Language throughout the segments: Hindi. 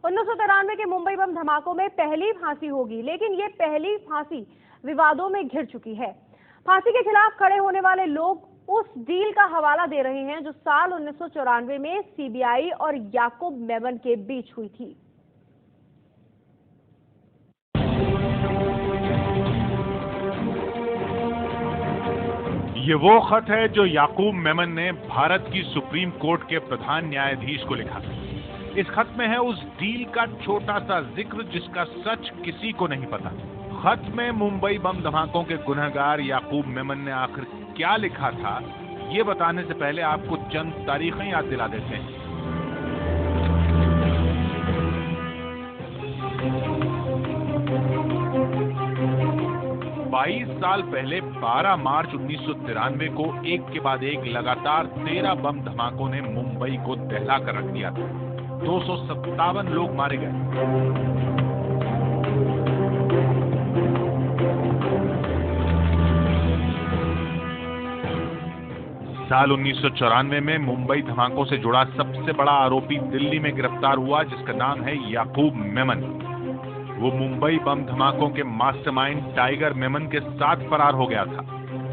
1993 के मुंबई बम धमाकों में पहली फांसी होगी, लेकिन ये पहली फांसी विवादों में घिर चुकी है। फांसी के खिलाफ खड़े होने वाले लोग उस डील का हवाला दे रहे हैं जो साल 1994 में सीबीआई और याकूब मेमन के बीच हुई थी। ये वो खत है जो याकूब मेमन ने भारत की सुप्रीम कोर्ट के प्रधान न्यायाधीश को लिखा। इस खत में है उस डील का छोटा सा जिक्र जिसका सच किसी को नहीं पता। खत में मुंबई बम धमाकों के गुनहगार याकूब मेमन ने आखिर क्या लिखा था, ये बताने से पहले आपको चंद तारीखें याद दिला देते हैं। 22 साल पहले 12 मार्च 1993 को एक के बाद एक लगातार 13 बम धमाकों ने मुंबई को दहला कर रख दिया था। 257 लोग मारे गए। साल 1994 में मुंबई धमाकों से जुड़ा सबसे बड़ा आरोपी दिल्ली में गिरफ्तार हुआ, जिसका नाम है याकूब मेमन। वो मुंबई बम धमाकों के मास्टरमाइंड टाइगर मेमन के साथ फरार हो गया था।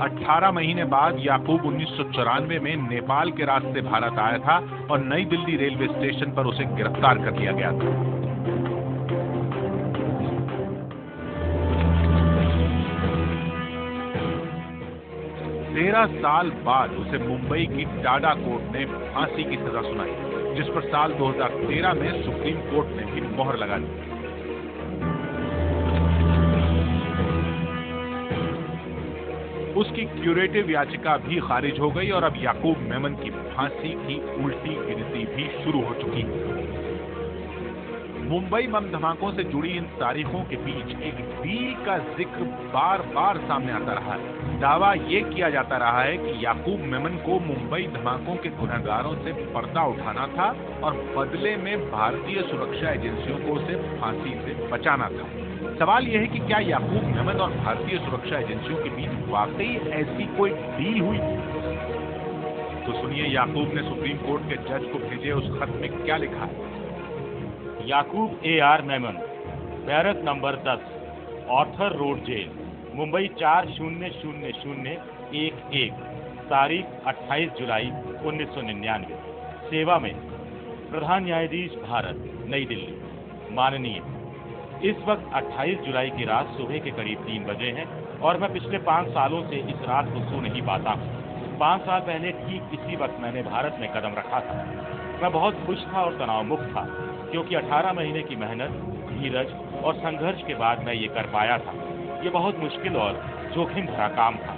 18 महीने बाद याकूब 1994 में नेपाल के रास्ते भारत आया था और नई दिल्ली रेलवे स्टेशन पर उसे गिरफ्तार कर लिया गया था। तेरह साल बाद उसे मुंबई की टाडा कोर्ट ने फांसी की सजा सुनाई, जिस पर साल 2013 में सुप्रीम कोर्ट ने भी मोहर लगा दी। उसकी क्यूरेटिव याचिका भी खारिज हो गई और अब याकूब मेमन की फांसी की उल्टी गिनती भी शुरू हो चुकी है। मुंबई बम धमाकों से जुड़ी इन तारीखों के बीच एक डील का जिक्र बार बार सामने आता रहा है। दावा यह किया जाता रहा है कि याकूब मेमन को मुंबई धमाकों के गुनहगारों से पर्दा उठाना था और बदले में भारतीय सुरक्षा एजेंसियों को उसे फांसी से बचाना था। सवाल यह है कि क्या याकूब मेमन और भारतीय सुरक्षा एजेंसियों के बीच वाकई ऐसी कोई डील हुई? तो सुनिए याकूब ने सुप्रीम कोर्ट के जज को भेजे उस खत में क्या लिखा है। Yakub A.R. Memon, barrack number 10, Arthur road jail, Mumbai 400011, तारीख 28 जुलाई 1999। सेवा में प्रधान न्यायाधीश भारत, नई दिल्ली। माननीय, इस वक्त 28 जुलाई की रात सुबह के करीब 3 बजे हैं और मैं पिछले 5 सालों से इस रात को सो नहीं पाता हूँ। 5 साल पहले ठीक इसी वक्त मैंने भारत में कदम रखा था। मैं बहुत खुश था और तनाव मुक्त था, क्योंकि 18 महीने की मेहनत, धीरज और संघर्ष के बाद मैं ये कर पाया था। ये बहुत मुश्किल और जोखिम भरा काम था।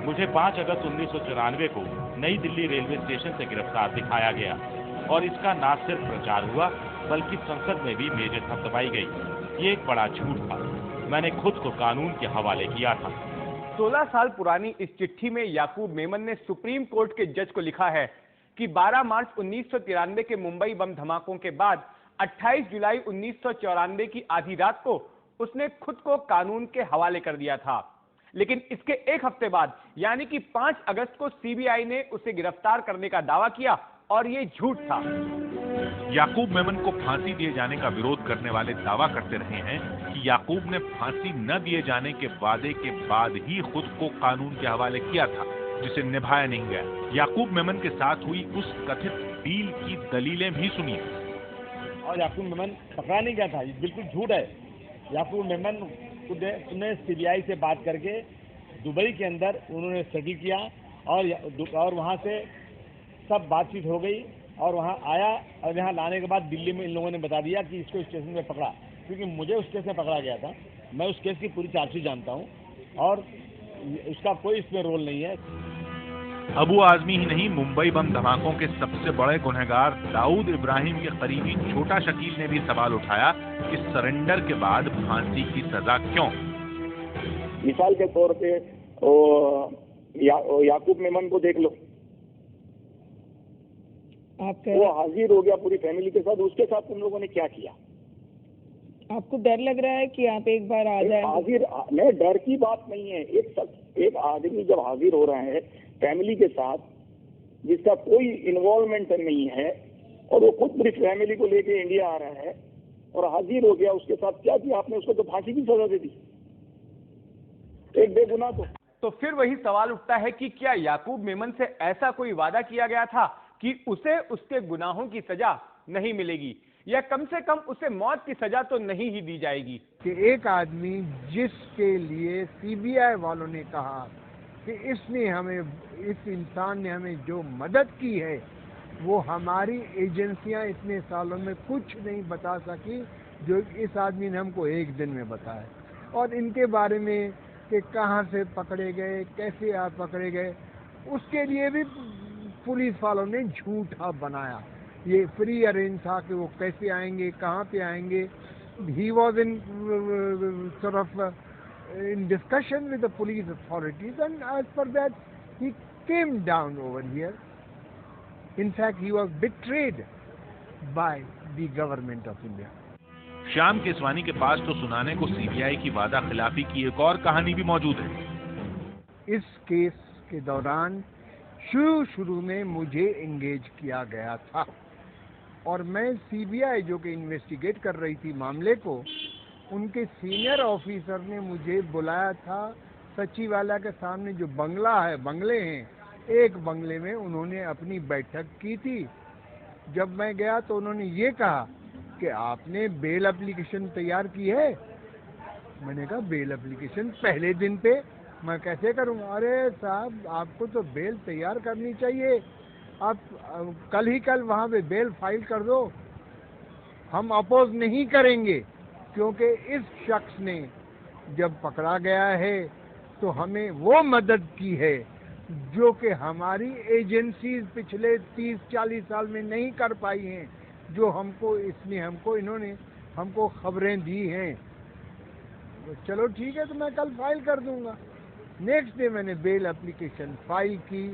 मुझे 5 अगस्त 1994 को नई दिल्ली रेलवे स्टेशन से गिरफ्तार दिखाया गया और इसका न सिर्फ प्रचार हुआ बल्कि संसद में भी मेजे थपथपाई गई। ये एक बड़ा झूठ था। मैंने खुद को कानून के हवाले किया था। 16 साल पुरानी इस चिट्ठी में याकूब मेमन ने सुप्रीम कोर्ट के जज को लिखा है कि 12 मार्च 1993 के मुंबई बम धमाकों के बाद 28 जुलाई 1994 की आधी रात को उसने खुद को कानून के हवाले कर दिया था। लेकिन इसके एक हफ्ते बाद यानी कि 5 अगस्त को सीबीआई ने उसे गिरफ्तार करने का दावा किया और ये झूठ था। याकूब मेमन को फांसी दिए जाने का विरोध करने वाले दावा करते रहे हैं कि याकूब ने फांसी न दिए जाने के वादे के बाद ही खुद को कानून के हवाले किया था, जिसे निभाया नहीं गया। याकूब मेमन के साथ हुई उस कथित डील की दलीलें भी सुनिए। और याकूब मेमन पकड़ा नहीं गया था, ये बिल्कुल झूठ है। याकूब मेमन ने सीबीआई से बात करके दुबई के अंदर उन्होंने सेटल किया और वहाँ से सब बातचीत हो गई और वहाँ आया और यहाँ लाने के बाद दिल्ली में इन लोगों ने बता दिया कि इसको स्टेशन में पकड़ा, क्योंकि मुझे उस केस में पकड़ा गया था। मैं उस केस की पूरी चार्जशीट जानता हूँ और उसका कोई इसमें रोल नहीं है। अबू आजमी ही नहीं, मुंबई बम धमाकों के सबसे बड़े गुनहगार दाऊद इब्राहिम के करीबी छोटा शकील ने भी सवाल उठाया कि सरेंडर के बाद फांसी की सजा क्यों? मिसाल के तौर पे याकूब मेमन को देख लो, वो हाजिर हो गया पूरी फैमिली के साथ। उसके साथ तुम लोगों ने क्या किया? आपको डर लग रहा है कि आप एक बार आ जाए? हाजिर नहीं, डर की बात नहीं है। एक आदमी जब हाजिर हो रहे हैं फैमिली के साथ, जिसका कोई इन्वॉल्वमेंट नहीं है और वो खुद पूरी फैमिली को लेके इंडिया आ रहा है, और हाजिर हो गया, उसके साथ क्या किया आपने? उसको तो फांसी की सजा दे दी, एक बेगुनाह को। तो फिर वही सवाल उठता है कि क्या याकूब मेमन से ऐसा कोई वादा किया गया था कि उसे उसके गुनाहों की सजा नहीं मिलेगी, या कम से कम उसे मौत की सजा तो नहीं ही दी जाएगी? कि एक आदमी जिसके लिए सीबीआई वालों ने कहा कि इसने हमें, इस इंसान ने हमें जो मदद की है वो हमारी एजेंसियां इतने सालों में कुछ नहीं बता सकी, जो इस आदमी ने हमको एक दिन में बताया। और इनके बारे में कि कहाँ से पकड़े गए, कैसे आप पकड़े गए, उसके लिए भी पुलिस वालों ने झूठा बनाया। ये फ्री अरेंज था कि वो कैसे आएंगे, कहाँ पे आएंगे। He was in sort of in discussion with the police authorities, and as per that he came down over here. In fact, he was betrayed by the government of India. Shyam Keswani के पास तो सुनाने को सीबीआई की वादा खिलाफी की एक और कहानी भी मौजूद है। इस केस के दौरान शुरू में मुझे एंगेज किया गया था और मैं सीबीआई जो कि इन्वेस्टिगेट कर रही थी मामले को, उनके सीनियर ऑफिसर ने मुझे बुलाया था सचिवालय के सामने जो बंगला है, बंगले हैं, एक बंगले में उन्होंने अपनी बैठक की थी। जब मैं गया तो उन्होंने ये कहा कि आपने बेल एप्लीकेशन तैयार की है। मैंने कहा बेल एप्लीकेशन पहले दिन पे मैं कैसे करूँगा? अरे साहब, आपको तो बेल तैयार करनी चाहिए, आप कल ही कल वहाँ पे बेल फाइल कर दो, हम अपोज नहीं करेंगे, क्योंकि इस शख्स ने जब पकड़ा गया है तो हमें वो मदद की है जो कि हमारी एजेंसीज पिछले 30-40 साल में नहीं कर पाई हैं, जो हमको इन्होंने हमको खबरें दी हैं। चलो ठीक है, तो मैं कल फाइल कर दूंगा। नेक्स्ट डे मैंने बेल एप्लीकेशन फाइल की।